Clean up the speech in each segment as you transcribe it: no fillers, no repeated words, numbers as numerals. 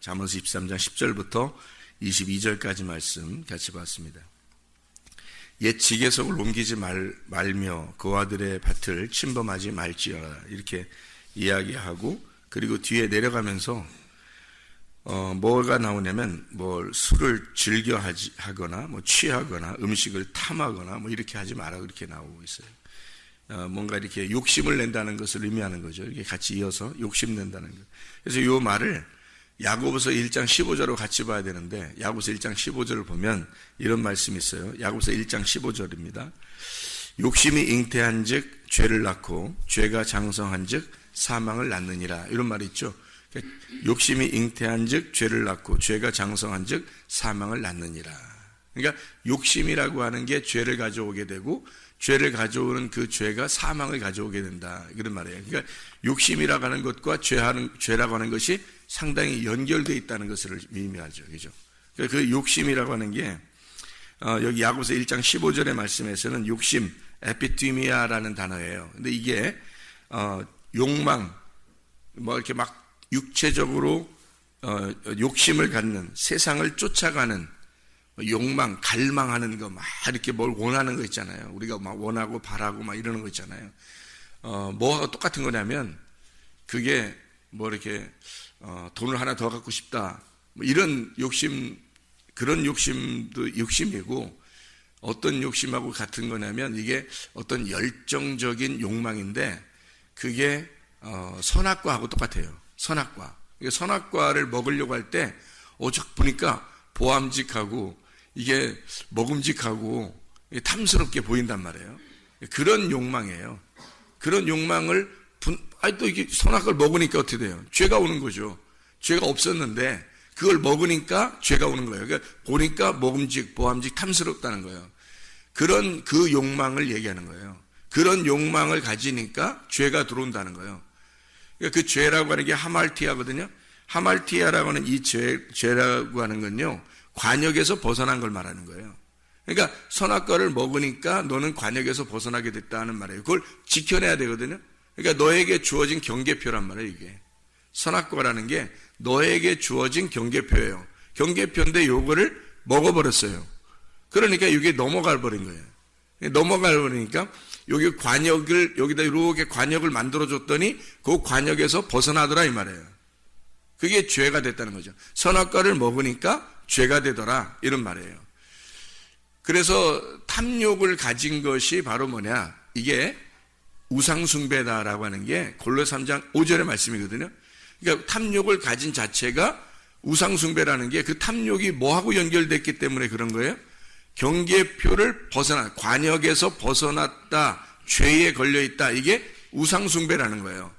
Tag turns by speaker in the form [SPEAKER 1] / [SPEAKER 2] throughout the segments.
[SPEAKER 1] 잠언서 23장 10절부터 22절까지 말씀 같이 봤습니다. 옛 지계석을 옮기지 말며 그 아들의 밭을 침범하지 말지어라 이렇게 이야기하고, 그리고 뒤에 내려가면서 뭐가 나오냐면 술을 즐겨 하거나 취하거나 음식을 탐하거나 이렇게 하지 마라 그렇게 나오고 있어요. 뭔가 이렇게 욕심을 낸다는 것을 의미하는 거죠. 이렇게 같이 이어서 욕심 낸다는 것. 그래서 이 말을 야고보서 1장 15절로 같이 봐야 되는데, 야고보서 1장 15절을 보면 이런 말씀이 있어요. 야고보서 1장 15절입니다. 욕심이 잉태한 즉 죄를 낳고 죄가 장성한 즉 사망을 낳느니라, 이런 말이 있죠. 욕심이 잉태한 즉 죄를 낳고 죄가 장성한 즉 사망을 낳느니라. 그러니까 욕심이라고 하는 게 죄를 가져오게 되고, 죄를 가져오는 그 죄가 사망을 가져오게 된다, 그런 말이에요. 그러니까 욕심이라고 하는 것과 죄라고 하는 것이 상당히 연결되어 있다는 것을 의미하죠. 그죠? 그러니까 그 욕심이라고 하는 게 여기 야고보서 1장 15절의 말씀에서는 욕심, 에피티미아라는 단어예요. 근데 이게 욕망, 이렇게 막 육체적으로 욕심을 갖는, 세상을 쫓아가는 욕망, 갈망하는 거, 막 이렇게 뭘 원하는 거 있잖아요. 우리가 막 원하고 바라고 막 이러는 거 있잖아요. 뭐하고 똑같은 거냐면, 그게 이렇게 돈을 하나 더 갖고 싶다, 이런 욕심, 그런 욕심도 욕심이고, 어떤 욕심하고 같은 거냐면 이게 어떤 열정적인 욕망인데, 그게 선악과하고 똑같아요. 선악과. 선악과를 먹으려고 할 때 오죽 보니까 보암직하고 이게 먹음직하고 탐스럽게 보인단 말이에요. 그런 욕망이에요. 그런 욕망을 또 이게 선악과를 먹으니까 어떻게 돼요? 죄가 오는 거죠. 죄가 없었는데 그걸 먹으니까 죄가 오는 거예요. 그러니까 보니까 먹음직, 보암직, 탐스럽다는 거예요. 그런 그 욕망을 얘기하는 거예요. 그런 욕망을 가지니까 죄가 들어온다는 거예요. 그러니까 그 죄라고 하는 게 하말티아거든요. 하말티아라고 하는 이 죄라고 하는 건요, 관역에서 벗어난 걸 말하는 거예요. 그러니까 선악과를 먹으니까 너는 관역에서 벗어나게 됐다는 말이에요. 그걸 지켜내야 되거든요. 그러니까 너에게 주어진 경계표란 말이에요. 이게 선악과라는 게 너에게 주어진 경계표예요. 경계표인데 요거를 먹어버렸어요. 그러니까 이게 넘어가 버린 거예요. 넘어가 버리니까 여기 관역을, 여기다 이렇게 관역을 만들어줬더니 그 관역에서 벗어나더라 이 말이에요. 그게 죄가 됐다는 거죠. 선악과를 먹으니까 죄가 되더라, 이런 말이에요. 그래서 탐욕을 가진 것이 바로 뭐냐, 이게 우상숭배다라고 하는 게 골로새 3장 5절의 말씀이거든요. 그러니까 탐욕을 가진 자체가 우상숭배라는 게, 그 탐욕이 뭐하고 연결됐기 때문에 그런 거예요? 경계표를 관역에서 벗어났다, 죄에 걸려있다, 이게 우상숭배라는 거예요.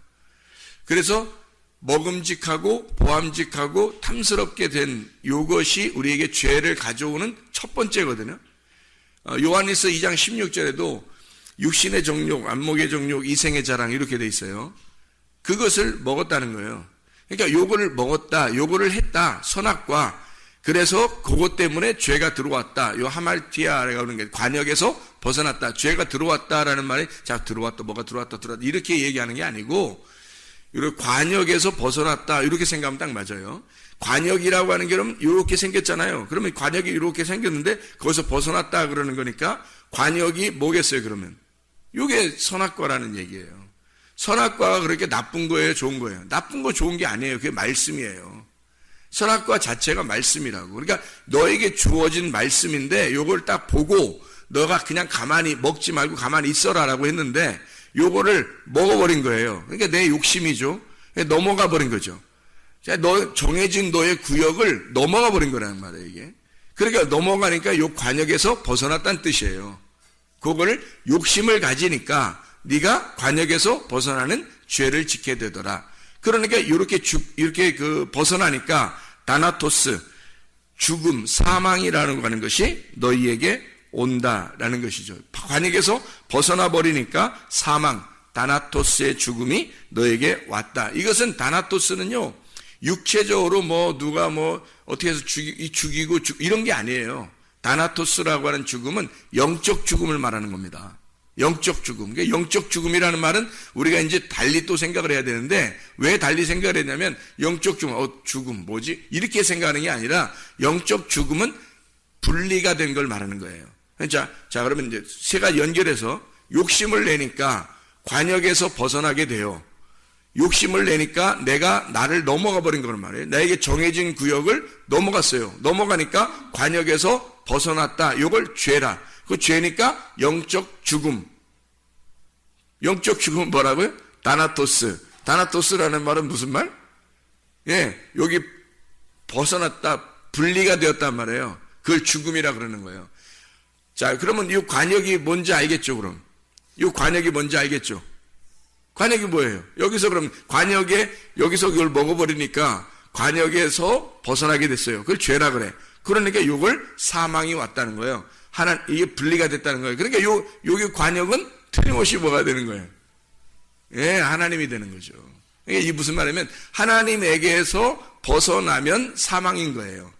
[SPEAKER 1] 그래서 먹음직하고 보암직하고 탐스럽게 된 이것이 우리에게 죄를 가져오는 첫 번째거든요. 요한일서 2장 16절에도 육신의 정욕, 안목의 정욕, 이생의 자랑 이렇게 돼 있어요. 그것을 먹었다는 거예요. 그러니까 요거를 먹었다, 요거를 했다, 선악과. 그래서 그것 때문에 죄가 들어왔다. 요 하말티아라고 하는 게 관역에서 벗어났다, 죄가 들어왔다라는 말이, 자, 들어왔다, 뭐가 들어왔다, 이렇게 얘기하는 게 아니고, 이렇게 관역에서 벗어났다, 이렇게 생각하면 딱 맞아요. 관역이라고 하는 게 그럼 이렇게 생겼잖아요. 그러면 관역이 이렇게 생겼는데 거기서 벗어났다 그러는 거니까 관역이 뭐겠어요, 그러면? 이게 선악과라는 얘기예요. 선악과가 그렇게 나쁜 거예요, 좋은 거예요? 나쁜 거 좋은 게 아니에요. 그게 말씀이에요. 선악과 자체가 말씀이라고. 그러니까 너에게 주어진 말씀인데 요걸 딱 보고 너가 그냥 가만히 먹지 말고 가만히 있어라라고 했는데 요거를 먹어버린 거예요. 그러니까 내 욕심이죠. 넘어가 버린 거죠. 정해진 너의 구역을 넘어가 버린 거라는 말이에요, 이게. 그러니까 넘어가니까 요 관역에서 벗어났다는 뜻이에요. 그거를 욕심을 가지니까 네가 관역에서 벗어나는 죄를 짓게 되더라. 그러니까 이렇게 벗어나니까 다나토스, 죽음, 사망이라는 하는 것이 너희에게 온다라는 것이죠. 관역에서 벗어나 버리니까 사망, 다나토스의 죽음이 너에게 왔다. 이것은 다나토스는요, 육체적으로 누가 어떻게 해서 죽이고 이런 게 아니에요. 다나토스라고 하는 죽음은 영적 죽음을 말하는 겁니다. 영적 죽음. 그러니까 영적 죽음이라는 말은 우리가 이제 달리 또 생각을 해야 되는데, 왜 달리 생각을 했냐면, 영적 죽음, 죽음, 뭐지? 이렇게 생각하는 게 아니라, 영적 죽음은 분리가 된 걸 말하는 거예요. 자, 그러면 이제 세가 연결해서 욕심을 내니까 관역에서 벗어나게 돼요. 욕심을 내니까 내가 나를 넘어가 버린 거란 말이에요. 나에게 정해진 구역을 넘어갔어요. 넘어가니까 관역에서 벗어났다. 이걸 죄라. 그 죄니까 영적 죽음. 영적 죽음은 뭐라고요? 다나토스. 다나토스라는 말은 무슨 말? 예, 여기 벗어났다, 분리가 되었단 말이에요. 그걸 죽음이라 그러는 거예요. 자, 그러면 이 관역이 뭔지 알겠죠, 그럼? 이 관역이 뭔지 알겠죠? 관역이 뭐예요? 여기서 그럼 여기서 이걸 먹어버리니까 관역에서 벗어나게 됐어요. 그걸 죄라 그래. 그러니까 이걸 사망이 왔다는 거예요. 이게 분리가 됐다는 거예요. 그러니까 여기 관역은 틀림없이 뭐가 되는 거예요? 예, 하나님이 되는 거죠. 이게 무슨 말이냐면, 하나님에게서 벗어나면 사망인 거예요.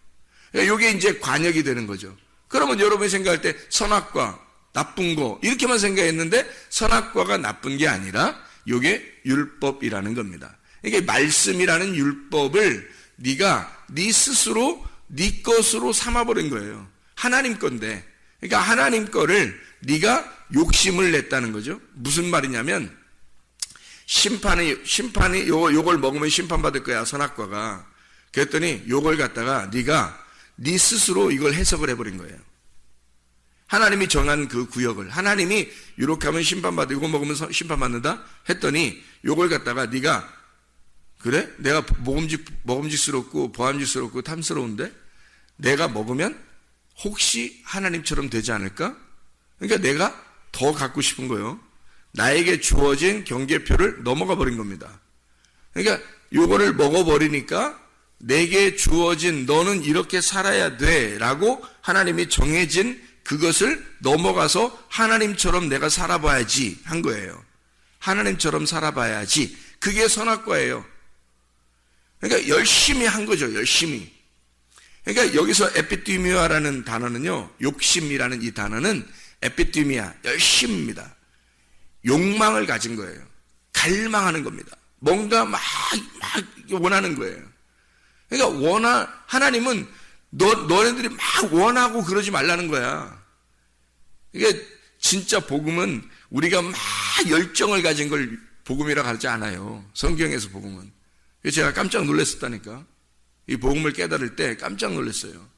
[SPEAKER 1] 그러니까 이게 이제 관역이 되는 거죠. 그러면 여러분이 생각할 때 선악과, 나쁜 거, 이렇게만 생각했는데, 선악과가 나쁜 게 아니라, 이게 율법이라는 겁니다. 이게 말씀이라는 율법을 네가 네 스스로 네 것으로 삼아버린 거예요. 하나님 건데. 그러니까 하나님 거를 네가 욕심을 냈다는 거죠. 무슨 말이냐면, 심판이 요걸 먹으면 심판받을 거야, 선악과가. 그랬더니 요걸 갖다가 네가 네 스스로 이걸 해석을 해버린 거예요. 하나님이 정한 그 구역을, 하나님이 이렇게 하면 심판받아, 이거 먹으면 심판받는다 했더니 요걸 갖다가 네가, 그래? 내가 먹음직스럽고 보암직스럽고 탐스러운데 내가 먹으면 혹시 하나님처럼 되지 않을까? 그러니까 내가 더 갖고 싶은 거예요. 나에게 주어진 경계표를 넘어가 버린 겁니다. 그러니까 요거를 먹어버리니까 내게 주어진 너는 이렇게 살아야 돼 라고 하나님이 정해진 그것을 넘어가서 하나님처럼 내가 살아봐야지 한 거예요. 하나님처럼 살아봐야지. 그게 선악과예요. 그러니까 열심히 한 거죠. 열심히. 그러니까 여기서 에피티미아라는 단어는요, 욕심이라는 이 단어는 에피티미아, 열심입니다. 욕망을 가진 거예요. 갈망하는 겁니다. 뭔가 막 원하는 거예요. 그러니까 하나님은 너네들이 막 원하고 그러지 말라는 거야. 그러니까 진짜 복음은 우리가 막 열정을 가진 걸 복음이라고 하지 않아요. 성경에서 복음은. 그래서 제가 깜짝 놀랐었다니까. 이 복음을 깨달을 때 깜짝 놀랐어요.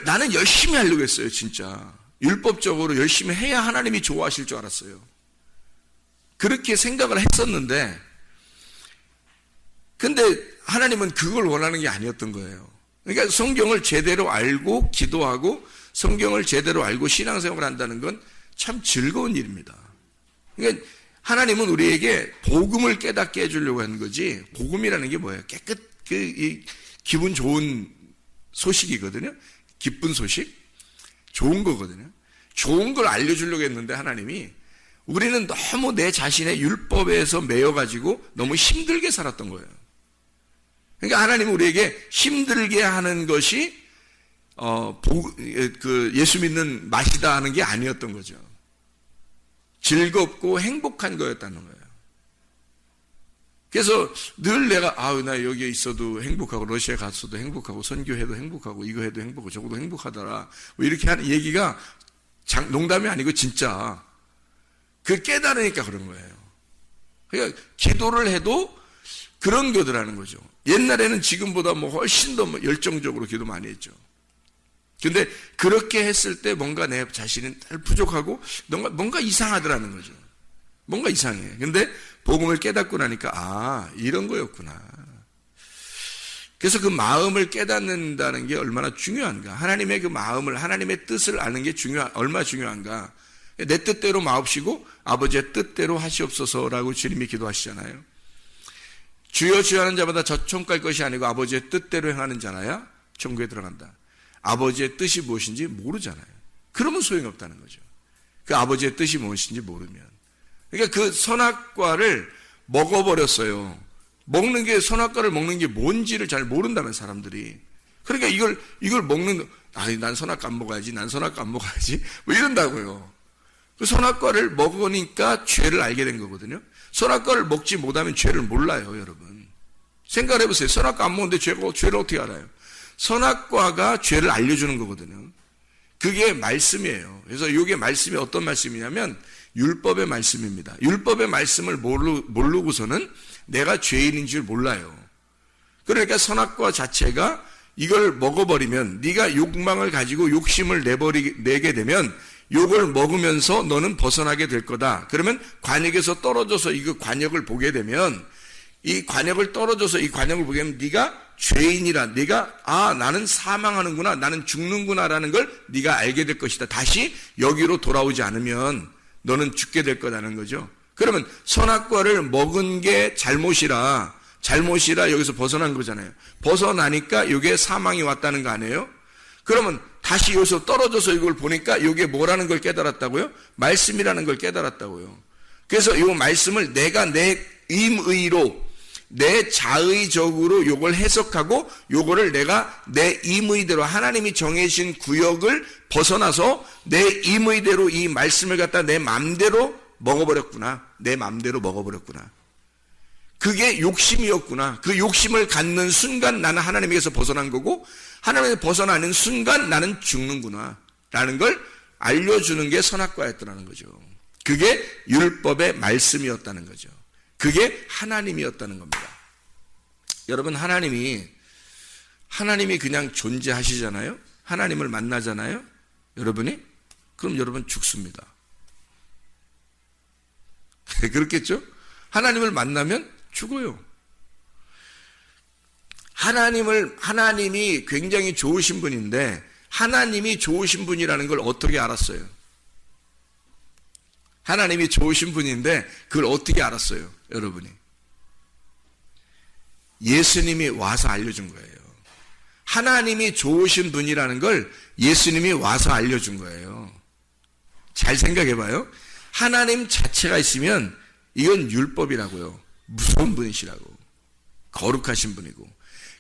[SPEAKER 1] 나는 열심히 하려고 했어요, 진짜. 율법적으로 열심히 해야 하나님이 좋아하실 줄 알았어요. 그렇게 생각을 했었는데, 근데 하나님은 그걸 원하는 게 아니었던 거예요. 그러니까 성경을 제대로 알고 기도하고 성경을 제대로 알고 신앙생활을 한다는 건 참 즐거운 일입니다. 그러니까 하나님은 우리에게 복음을 깨닫게 해주려고 하는 거지, 복음이라는 게 뭐예요? 기분 좋은 소식이거든요. 기쁜 소식? 좋은 거거든요. 좋은 걸 알려주려고 했는데 하나님이, 우리는 너무 내 자신의 율법에서 매여가지고 너무 힘들게 살았던 거예요. 그러니까 하나님은 우리에게 힘들게 하는 것이 예수 믿는 맛이다 하는 게 아니었던 거죠. 즐겁고 행복한 거였다는 거예요. 그래서 늘 내가 나 여기에 있어도 행복하고 러시아에 갔어도 행복하고 선교해도 행복하고 이거 해도 행복하고 저거도 행복하더라, 뭐 이렇게 하는 얘기가 농담이 아니고 진짜 그 깨달으니까 그런 거예요. 그러니까 기도를 해도 그런 거더라는 거죠. 옛날에는 지금보다 뭐 훨씬 더 열정적으로 기도 많이 했죠. 근데 그렇게 했을 때 뭔가 내 자신은 부족하고 뭔가 이상하더라는 거죠. 뭔가 이상해. 근데 복음을 깨닫고 나니까 이런 거였구나. 그래서 그 마음을 깨닫는다는 게 얼마나 중요한가. 하나님의 그 마음을, 하나님의 뜻을 아는 게 얼마나 중요한가. 내 뜻대로 마옵시고 아버지의 뜻대로 하시옵소서라고 주님이 기도하시잖아요. 주여 주여 하는 자마다 저 천국 갈 것이 아니고 아버지의 뜻대로 행하는 자나야 천국에 들어간다. 아버지의 뜻이 무엇인지 모르잖아요. 그러면 소용이 없다는 거죠. 그 아버지의 뜻이 무엇인지 모르면. 그러니까 그 선악과를 먹어버렸어요. 선악과를 먹는 게 뭔지를 잘 모른다는 사람들이. 그러니까 이걸 먹는, 난 선악과 안 먹어야지, 난 선악과 안 먹어야지, 뭐 이런다고요. 그 선악과를 먹으니까 죄를 알게 된 거거든요. 선악과를 먹지 못하면 죄를 몰라요, 여러분. 생각을 해보세요. 선악과 안 먹는데 죄를 어떻게 알아요? 선악과가 죄를 알려주는 거거든요. 그게 말씀이에요. 그래서 이게 말씀이 어떤 말씀이냐면 율법의 말씀입니다. 율법의 말씀을 모르고서는 내가 죄인인 줄 몰라요. 그러니까 선악과 자체가 이걸 먹어버리면 네가 욕망을 가지고 욕심을 내게 되면 욕을 먹으면서 너는 벗어나게 될 거다. 그러면 관역에서 떨어져서 이 관역을 보게 되면 이 관역을 떨어져서 이 관역을 보게 되면 네가 죄인이라, 네가 나는 사망하는구나, 나는 죽는구나라는 걸 네가 알게 될 것이다. 다시 여기로 돌아오지 않으면 너는 죽게 될 거라는 거죠. 그러면 선악과를 먹은 게 잘못이라 여기서 벗어난 거잖아요. 벗어나니까 이게 사망이 왔다는 거 아니에요? 그러면 다시 여기서 떨어져서 이걸 보니까 이게 뭐라는 걸 깨달았다고요? 말씀이라는 걸 깨달았다고요. 그래서 이 말씀을 내가 내 임의로, 내 자의적으로 요걸 해석하고 요거를 내가 내 임의대로 하나님이 정해진 구역을 벗어나서 내 임의대로 이 말씀을 갖다 내 맘대로 먹어버렸구나. 내 맘대로 먹어버렸구나. 그게 욕심이었구나. 그 욕심을 갖는 순간 나는 하나님에게서 벗어난 거고 하나님에서 벗어나는 순간 나는 죽는구나 라는 걸 알려주는 게 선악과였다는 거죠. 그게 율법의 말씀이었다는 거죠. 그게 하나님이었다는 겁니다. 여러분, 하나님이 그냥 존재하시잖아요. 하나님을 만나잖아요. 여러분이? 그럼 여러분 죽습니다. 그렇겠죠? 하나님을 만나면 죽어요. 하나님이 굉장히 좋으신 분인데 하나님이 좋으신 분이라는 걸 어떻게 알았어요? 하나님이 좋으신 분인데 그걸 어떻게 알았어요? 여러분이. 예수님이 와서 알려준 거예요. 하나님이 좋으신 분이라는 걸 예수님이 와서 알려준 거예요. 잘 생각해 봐요. 하나님 자체가 있으면 이건 율법이라고요. 무서운 분이시라고. 거룩하신 분이고.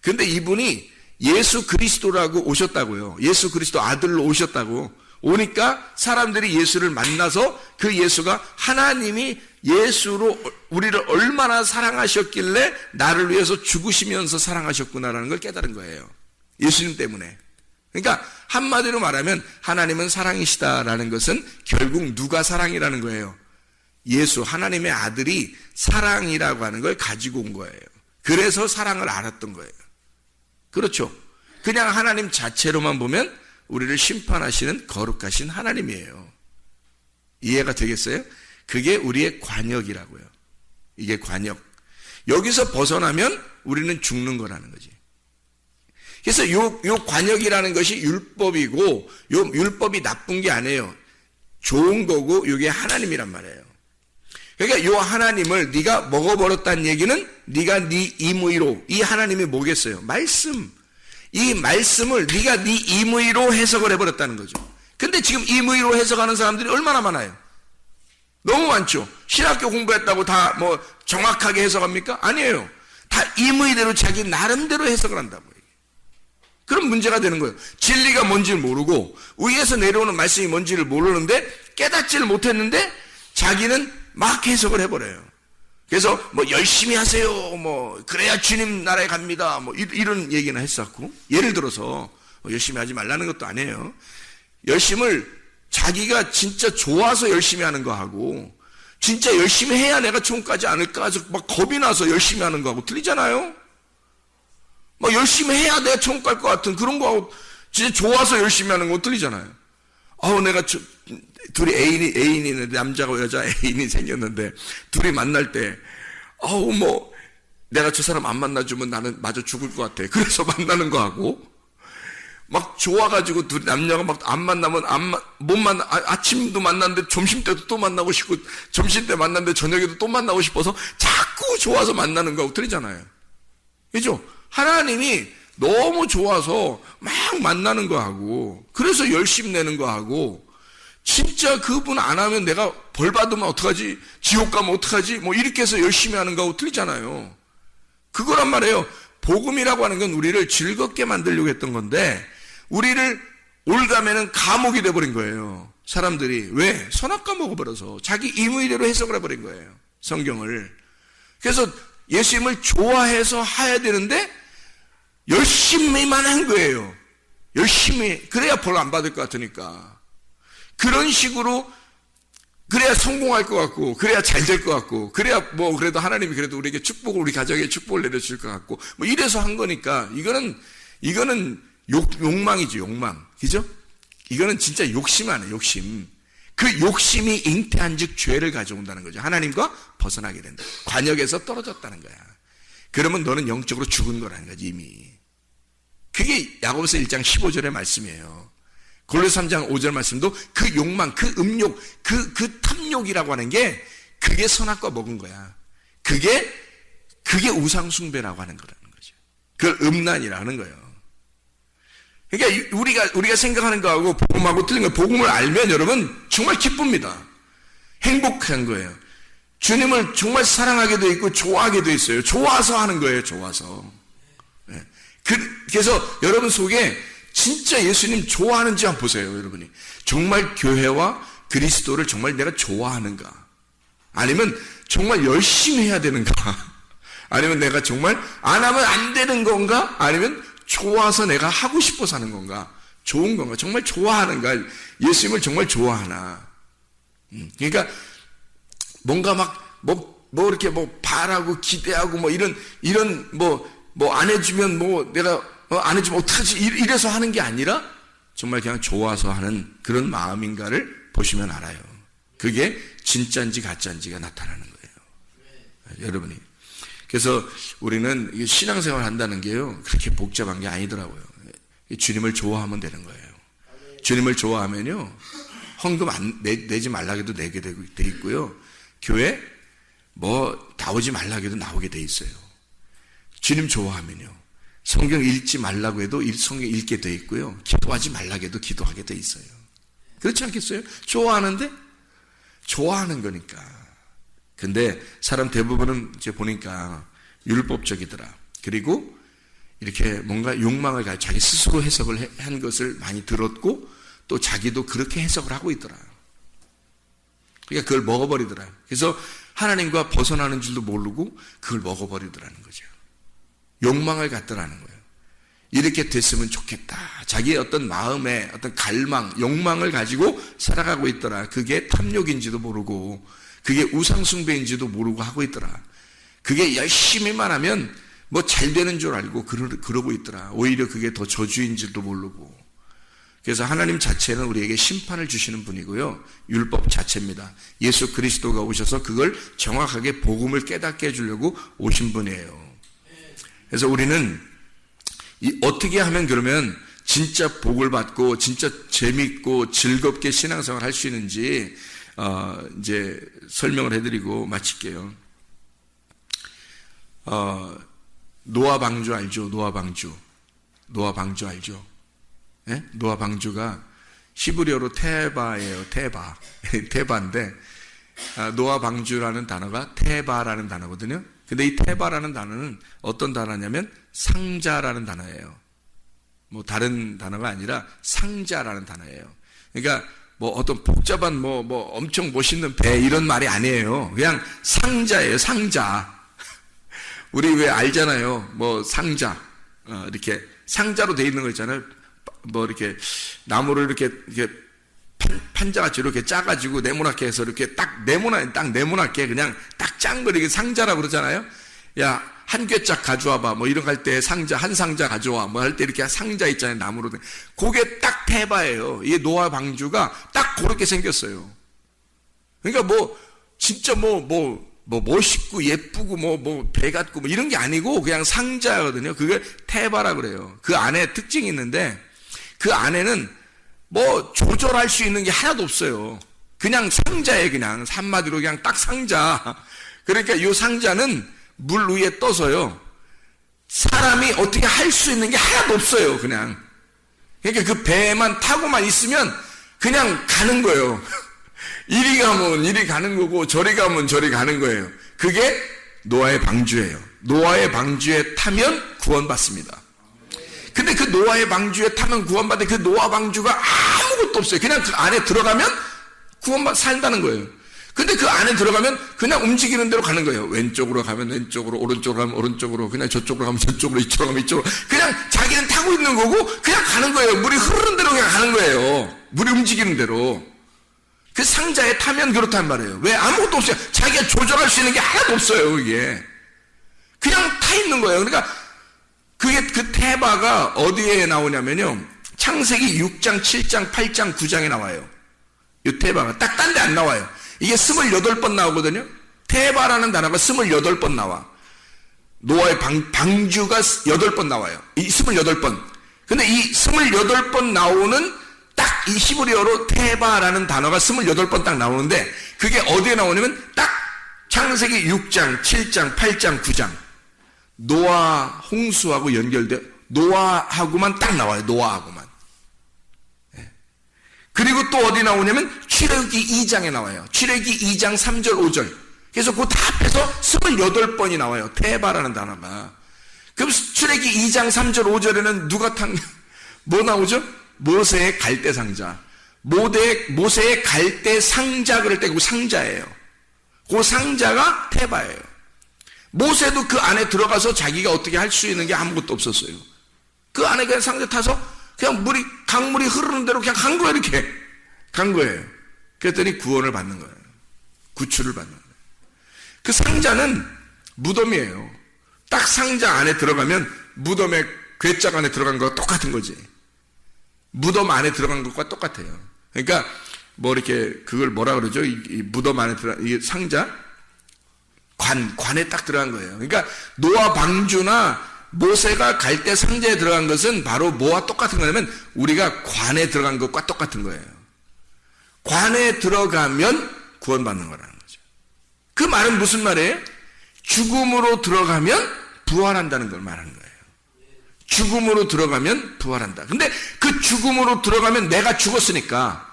[SPEAKER 1] 근데 이분이 예수 그리스도라고 오셨다고요. 예수 그리스도 아들로 오셨다고. 오니까 사람들이 예수를 만나서 그 예수가 하나님이 예수로 우리를 얼마나 사랑하셨길래 나를 위해서 죽으시면서 사랑하셨구나라는 걸 깨달은 거예요. 예수님 때문에. 그러니까 한마디로 말하면 하나님은 사랑이시다라는 것은 결국 누가 사랑이라는 거예요? 예수, 하나님의 아들이 사랑이라고 하는 걸 가지고 온 거예요. 그래서 사랑을 알았던 거예요. 그렇죠? 그냥 하나님 자체로만 보면 우리를 심판하시는 거룩하신 하나님이에요. 이해가 되겠어요? 그게 우리의 관역이라고요. 이게 관역. 여기서 벗어나면 우리는 죽는 거라는 거지. 그래서 요 관역이라는 것이 율법이고, 요 율법이 나쁜 게 아니에요. 좋은 거고, 이게 하나님이란 말이에요. 그러니까 요 하나님을 네가 먹어버렸다는 얘기는 네가 네 임의로, 이 하나님이 뭐겠어요? 말씀. 이 말씀을 네가 네 임의로 해석을 해버렸다는 거죠. 근데 지금 임의로 해석하는 사람들이 얼마나 많아요? 너무 많죠. 신학교 공부했다고 다 뭐 정확하게 해석합니까? 아니에요. 다 임의대로 자기 나름대로 해석을 한다고. 그럼 문제가 되는 거예요. 진리가 뭔지를 모르고 위에서 내려오는 말씀이 뭔지를 모르는데 깨닫지를 못했는데 자기는 막 해석을 해버려요. 그래서 뭐 열심히 하세요. 뭐 그래야 주님 나라에 갑니다. 뭐 이런 얘기나 했었고, 예를 들어서 열심히 하지 말라는 것도 아니에요. 열심을 자기가 진짜 좋아서 열심히 하는 거하고 진짜 열심히 해야 내가 천국까지 않을까 해서 막 겁이 나서 열심히 하는 거하고 틀리잖아요. 막 열심히 해야 내가 천국 갈 것 같은 그런 거하고 진짜 좋아서 열심히 하는 거 틀리잖아요. 내가 둘이 애인이 남자가 여자 애인이 생겼는데 둘이 만날 때 뭐 내가 저 사람 안 만나주면 나는 마저 죽을 것 같아. 그래서 만나는 거하고 막 좋아가지고 둘이 남녀가 막 안 만나면 못 만나. 아침도 만났는데 점심 때도 또 만나고 싶고 점심 때 만났는데 저녁에도 또 만나고 싶어서 자꾸 좋아서 만나는 거하고 틀리잖아요. 그죠? 하나님이 너무 좋아서 막 만나는 거하고 그래서 열심 내는 거하고 진짜 그분 안 하면 내가 벌 받으면 어떡하지? 지옥 가면 어떡하지? 뭐 이렇게 해서 열심히 하는 거하고 틀리잖아요. 그거란 말이에요. 복음이라고 하는 건 우리를 즐겁게 만들려고 했던 건데 우리를 올가면은 감옥이 돼버린 거예요. 사람들이. 왜? 선악과 먹어버려서 자기 임의대로 해석을 해버린 거예요, 성경을. 그래서 예수님을 좋아해서 해야 되는데 열심히만 한 거예요. 열심히. 그래야 벌 안 받을 것 같으니까. 그런 식으로 그래야 성공할 것 같고, 그래야 잘 될 것 같고, 그래야 뭐 그래도 하나님이 그래도 우리에게 축복을, 우리 가정에 축복을 내려줄 것 같고, 뭐 이래서 한 거니까 이거는 욕망이죠, 욕망. 그죠? 이거는 진짜 욕심 아니에요, 욕심. 그 욕심이 잉태한 즉 죄를 가져온다는 거죠. 하나님과 벗어나게 된다. 관역에서 떨어졌다는 거야. 그러면 너는 영적으로 죽은 거라는 거지, 이미. 그게 야고보서 1장 15절의 말씀이에요. 골로새 3장 5절 말씀도 그 욕망, 그 음욕, 그 탐욕이라고 하는 게 그게 선악과 먹은 거야. 그게 우상숭배라고 하는 거라는 거죠. 그걸 음란이라는 거예요. 그러니까 우리가 생각하는 거하고 복음하고 틀린 거예요. 복음을 알면 여러분 정말 기쁩니다. 행복한 거예요. 주님을 정말 사랑하게 돼 있고 좋아하게 돼 있어요. 좋아서 하는 거예요. 좋아서. 그래서 여러분 속에 진짜 예수님 좋아하는지 한번 보세요. 여러분이 정말 교회와 그리스도를 정말 내가 좋아하는가, 아니면 정말 열심히 해야 되는가, 아니면 내가 정말 안 하면 안 되는 건가, 아니면 좋아서 내가 하고 싶어서 하는 건가, 좋은 건가, 정말 좋아하는가, 예수님을 정말 좋아하나. 그러니까 뭔가 막 뭐 이렇게 뭐 바라고 기대하고 뭐 이런 뭐 안 해주면 뭐 내가 안 해주면 어떡하지, 이래서 하는 게 아니라 정말 그냥 좋아서 하는 그런 마음인가를 보시면 알아요. 그게 진짜인지 가짜인지가 나타나는 거예요, 여러분이. 그래서 우리는 신앙생활 한다는 게요, 그렇게 복잡한 게 아니더라고요. 주님을 좋아하면 되는 거예요. 주님을 좋아하면요, 헌금 내지 말라 해도 내게 돼 있고요, 교회 뭐 나오지 말라 해도 나오게 돼 있어요. 주님 좋아하면요, 성경 읽지 말라고 해도 성경 읽게 돼 있고요, 기도하지 말라고 해도 기도하게 돼 있어요. 그렇지 않겠어요? 좋아하는데? 좋아하는 거니까. 근데 사람 대부분은 이제 보니까 율법적이더라. 그리고 이렇게 뭔가 욕망을 가지고 자기 스스로 해석을 한 것을 많이 들었고, 또 자기도 그렇게 해석을 하고 있더라. 그러니까 그걸 먹어버리더라. 그래서 하나님과 벗어나는 줄도 모르고 그걸 먹어버리더라는 거죠. 욕망을 갖더라는 거예요. 이렇게 됐으면 좋겠다. 자기의 어떤 마음의 어떤 갈망, 욕망을 가지고 살아가고 있더라. 그게 탐욕인지도 모르고, 그게 우상숭배인지도 모르고 하고 있더라. 그게 열심히만 하면 뭐 잘 되는 줄 알고 그러고 있더라. 오히려 그게 더 저주인지도 모르고. 그래서 하나님 자체는 우리에게 심판을 주시는 분이고요, 율법 자체입니다. 예수 그리스도가 오셔서 그걸 정확하게 복음을 깨닫게 해주려고 오신 분이에요. 그래서 우리는 어떻게 하면 그러면 진짜 복을 받고 진짜 재밌고 즐겁게 신앙생활 할 수 있는지 이제 설명을 해드리고 마칠게요. 노아 방주 알죠? 노아 방주 알죠? 예? 노아 방주가 히브리어로 테바예요. 테바인데 노아 방주라는 단어가 테바라는 단어거든요. 근데 이 테바라는 단어는 어떤 단어냐면 상자라는 단어예요. 뭐 다른 단어가 아니라 상자라는 단어예요. 그러니까 뭐 어떤 복잡한 뭐 엄청 멋있는 배 이런 말이 아니에요. 그냥 상자예요, 상자. 우리 왜 알잖아요. 뭐 상자, 이렇게 상자로 돼 있는 거 있잖아요. 뭐 이렇게 나무를 이렇게 판자같이 이렇게 짜가지고 네모나게 해서 이렇게 딱 네모나게 그냥 딱 짠 거 이렇게 상자라고 그러잖아요. 야, 한 꿰짝 가져와봐. 뭐 이런 거 할 때 상자, 한 상자 가져와. 뭐 할 때 이렇게 상자 있잖아요. 나무로 된. 그게 딱 테바예요. 이 노아 방주가 딱 그렇게 생겼어요. 그러니까 뭐, 진짜 뭐 멋있고 예쁘고 뭐 배 같고 뭐 이런 게 아니고 그냥 상자거든요. 그게 테바라 그래요. 그 안에 특징이 있는데 그 안에는 뭐 조절할 수 있는 게 하나도 없어요. 그냥 상자예요. 그냥 한마디로 그냥 딱 상자. 그러니까 이 상자는 물 위에 떠서요, 사람이 어떻게 할 수 있는 게 하나도 없어요. 그냥. 그러니까 그 배만 타고만 있으면 그냥 가는 거예요. 이리 가면 이리 가는 거고 저리 가면 저리 가는 거예요. 그게 노아의 방주예요. 노아의 방주에 타면 구원받습니다. 근데 그 노아의 방주에 타면 구원받은 그 노아 방주가 아무것도 없어요. 그냥 그 안에 들어가면 구원만 산다는 거예요. 근데 그 안에 들어가면 그냥 움직이는 대로 가는 거예요. 왼쪽으로 가면 왼쪽으로, 오른쪽으로 가면 오른쪽으로, 그냥 저쪽으로 가면 저쪽으로, 이쪽으로 가면 이쪽으로. 그냥 자기는 타고 있는 거고 그냥 가는 거예요. 물이 흐르는 대로 그냥 가는 거예요. 물이 움직이는 대로. 그 상자에 타면 그렇단 말이에요. 왜? 아무것도 없어요. 자기가 조절할 수 있는 게 하나도 없어요. 이게 그냥 타 있는 거예요. 그러니까 그게 그 테바가 어디에 나오냐면요, 창세기 6장, 7장, 8장, 9장에 나와요. 이 테바가 딱 딴 데 안 나와요. 이게 28번 나오거든요. 테바라는 단어가 28번 나와. 노아의 방주가 8번 나와요. 이 28번. 근데 이 28번 나오는 딱 이 히브리어로 테바라는 단어가 28번 딱 나오는데, 그게 어디에 나오냐면 딱 창세기 6장, 7장, 8장, 9장. 노아 홍수하고 연결돼, 노아하고만 딱 나와요. 노아하고만. 그리고 또 어디 나오냐면 출애굽기 2장에 나와요. 출애굽기 2장 3절 5절. 그래서 그 다 합해서 28번이 나와요. 테바라는 단어가. 그럼 출애굽기 2장 3절 5절에는 누가 뭐 나오죠? 모세의 갈대 상자. 모세의 갈대 상자 그럴 때 그 상자예요. 그 상자가 테바예요. 모세도 그 안에 들어가서 자기가 어떻게 할 수 있는 게 아무것도 없었어요. 그 안에 그냥 상자 타서 그냥 강물이 흐르는 대로 그냥 간 거예요. 이렇게 간 거예요. 그랬더니 구원을 받는 거예요. 구출을 받는 거예요. 그 상자는 무덤이에요. 딱 상자 안에 들어가면 무덤의 괴짝 안에 들어간 거와 똑같은 거지. 무덤 안에 들어간 것과 똑같아요. 그러니까 뭐 이렇게 그걸 뭐라 그러죠? 이 무덤 안에 들어간 이 상자 관에 딱 들어간 거예요. 그러니까 노아 방주나 모세가 갈대 상자에 들어간 것은 바로 뭐와 똑같은 거냐면 우리가 관에 들어간 것과 똑같은 거예요. 관에 들어가면 구원받는 거라는 거죠. 그 말은 무슨 말이에요? 죽음으로 들어가면 부활한다는 걸 말하는 거예요. 죽음으로 들어가면 부활한다. 근데 그 죽음으로 들어가면 내가 죽었으니까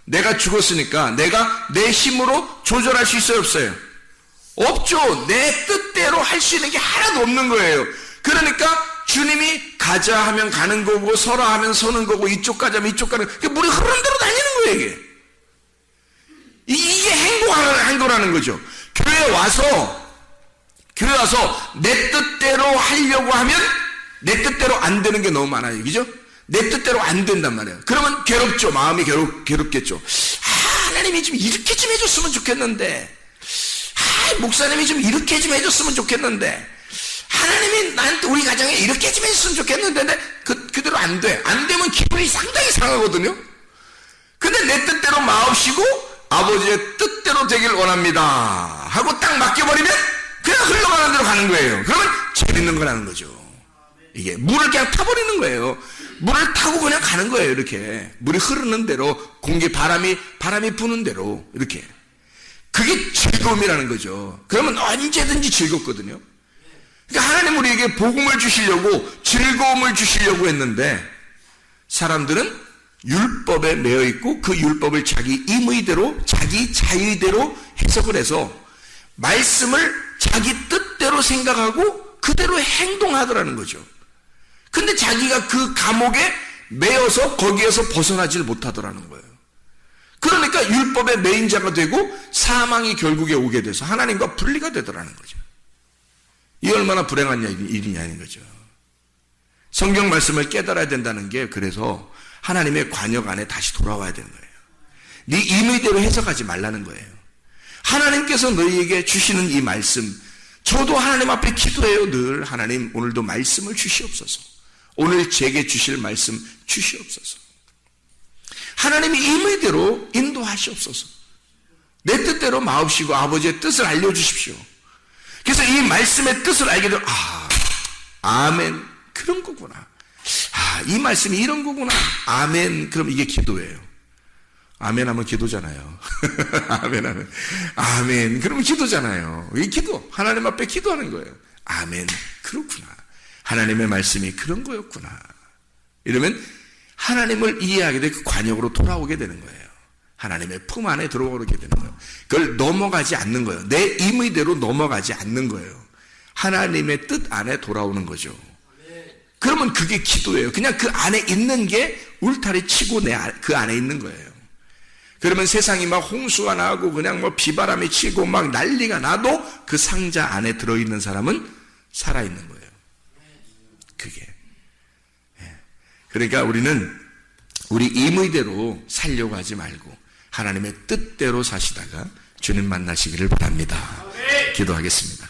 [SPEAKER 1] 내가 내 힘으로 조절할 수 있어요, 없어요? 없죠. 내 뜻대로 할 수 있는 게 하나도 없는 거예요. 그러니까 주님이 가자 하면 가는 거고, 서라 하면 서는 거고, 이쪽 가자 하면 이쪽 가는 거고, 물이 흐르는 대로 다니는 거예요. 이게 행동하는 거죠. 교회 와서 내 뜻대로 하려고 하면 내 뜻대로 안 되는 게 너무 많아요. 그죠? 내 뜻대로 안 된단 말이에요. 그러면 괴롭죠. 마음이 괴롭겠죠. 하나님이 좀 이렇게 좀 해줬으면 좋겠는데, 목사님이 좀 이렇게 좀 해줬으면 좋겠는데, 하나님이 나한테 우리 가정에 이렇게 좀 해줬으면 좋겠는데, 근데 그대로 안 돼. 안 되면 기분이 상당히 상하거든요. 근데 내 뜻대로 마옵시고 아버지의 뜻대로 되길 원합니다 하고 딱 맡겨버리면 그냥 흘러가는 대로 가는 거예요. 그러면 재밌는 거라는 거죠. 이게 물을 그냥 타버리는 거예요. 물을 타고 그냥 가는 거예요. 이렇게 물이 흐르는 대로, 바람이 부는 대로 이렇게. 그게 즐거움이라는 거죠. 그러면 언제든지 즐겁거든요. 그러니까 하나님 우리에게 복음을 주시려고, 즐거움을 주시려고 했는데, 사람들은 율법에 매여 있고 그 율법을 자기 임의대로, 자기 자의대로 해석을 해서 말씀을 자기 뜻대로 생각하고 그대로 행동하더라는 거죠. 근데 자기가 그 감옥에 매여서 거기에서 벗어나질 못하더라는 거예요. 그러니까 율법의 매인 자가 되고 사망이 결국에 오게 돼서 하나님과 분리가 되더라는 거죠. 이 얼마나 불행한 일이냐는 거죠. 성경 말씀을 깨달아야 된다는 게, 그래서 하나님의 관역 안에 다시 돌아와야 되는 거예요. 네 임의대로 해석하지 말라는 거예요. 하나님께서 너희에게 주시는 이 말씀, 저도 하나님 앞에 기도해요. 늘 하나님 오늘도 말씀을 주시옵소서. 오늘 제게 주실 말씀 주시옵소서. 하나님이 임의대로 인도하시옵소서. 내 뜻대로 마옵시고 아버지의 뜻을 알려주십시오. 그래서 이 말씀의 뜻을 알게 되면, 아멘, 그런 거구나. 이 말씀이 이런 거구나. 아멘. 그럼 이게 기도예요. 아멘 하면 기도잖아요. 아멘 하면, 아멘. 그러면 기도잖아요. 이 기도. 하나님 앞에 기도하는 거예요. 아멘. 그렇구나. 하나님의 말씀이 그런 거였구나. 이러면 하나님을 이해하게 돼 그 관역으로 돌아오게 되는 거예요. 하나님의 품 안에 들어오게 되는 거예요. 그걸 넘어가지 않는 거예요. 내 임의대로 넘어가지 않는 거예요. 하나님의 뜻 안에 돌아오는 거죠. 그러면 그게 기도예요. 그냥 그 안에 있는 게 울타리 치고 그 안에 있는 거예요. 그러면 세상이 막 홍수가 나고 그냥 뭐 비바람이 치고 막 난리가 나도 그 상자 안에 들어있는 사람은 살아있는 거예요. 그게. 그러니까 우리는 우리 임의대로 살려고 하지 말고 하나님의 뜻대로 사시다가 주님 만나시기를 바랍니다. 기도하겠습니다.